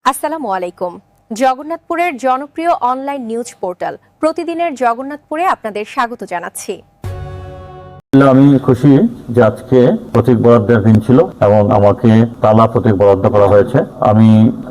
আসসালামু আলাইকুম। জগন্নাথপুরের জনপ্রিয় অনলাইন নিউজ পোর্টাল প্রতিদিনের জগন্নাথপুরে আপনাদের স্বাগত জানাচ্ছি। আমি খুশি যে আজকে প্রতীক বরাদ্দের দিন ছিল এবং আমাকে তালা প্রতীক বরাদ্দ করা হয়েছে। আমি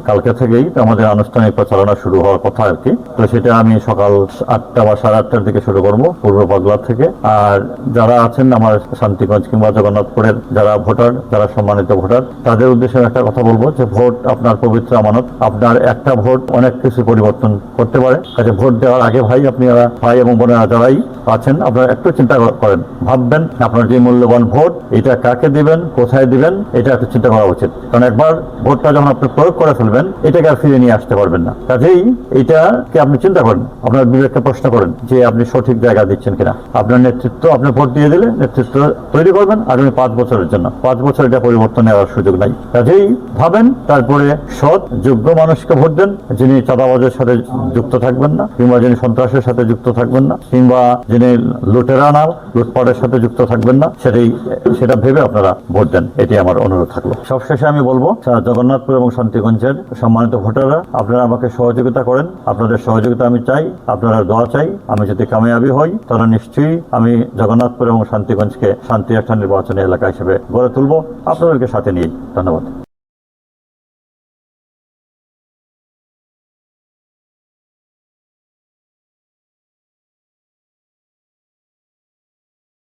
কালকে থেকেই আমাদের আনুষ্ঠানিক প্রচারণা শুরু হওয়ার কথা আর কি। তো সেটা আমি সকাল 8টা বা 8:30টার দিকে শুরু করবো পূর্ব পাগলা থেকে। আর যারা আছেন আমার শান্তিগঞ্জ কিংবা জগন্নাথপুরের যারা ভোটার, যারা সম্মানিত ভোটার, তাদের উদ্দেশ্যে একটা কথা বলবো যে ভোট আপনার পবিত্র আমানত। আপনার একটা ভোট অনেক কিছু পরিবর্তন করতে পারে। কাজে ভোট দেওয়ার আগে ভাই এবং বোনেরা যারাই আছেন আপনারা একটু চিন্তা করেন, ভাববেন আপনার যে মূল্যবান ভোট এটা কাকে দিবেন, কোথায় দিবেন, এটা একটু চিন্তা করা উচিত। কারণ একবার ভোটটা যখন আপনি প্রয়োগ করে ফেলবেন এটাকে আর ফিরে নিয়ে আসতে পারবেন না। কাজেই এইটাকে আপনি চিন্তা করেন, আপনার বিবেককে প্রশ্ন করেন যে আপনি সঠিক জায়গা দিচ্ছেন কিনা। আপনার নেতৃত্ব, আপনি ভোট দিয়ে দিলে নেতৃত্ব তৈরি করবেন আগামী 5 বছরের জন্য। 5 বছর এটা পরিবর্তন নেওয়ার সুযোগ নাই। কাজেই ভাবেন, তারপরে সৎ যোগ্য মানুষকে ভোট দেন, যিনি চাঁদাবাজের সাথে যুক্ত থাকবেন না, কিংবা যিনি সন্ত্রাসের সাথে যুক্ত থাকবেন না, কিংবা যিনি লুটেরা না লুটপাটের সাথে যুক্ত থাকবেন না, সেটা ভেবে আপনারা ভোট দেন। এটি আমার অনুরোধ থাকলো। সবশেষে আমি বলবো জগন্নাথপুর এবং শান্তিগঞ্জের সম্মানিত ভোটাররা, আপনারা আমাকে সহযোগিতা করেন। আপনাদের সহযোগিতা আমি চাই, আপনারা দোয়া চাই। আমি যদি কামিয়াবি হই তাহলে নিশ্চয়ই আমি জগন্নাথপুর এবং শান্তিগঞ্জকে শান্তি একটা নির্বাচনী এলাকা হিসেবে গড়ে তুলবো, আপনাদেরকে সাথে নিয়ে। ধন্যবাদ।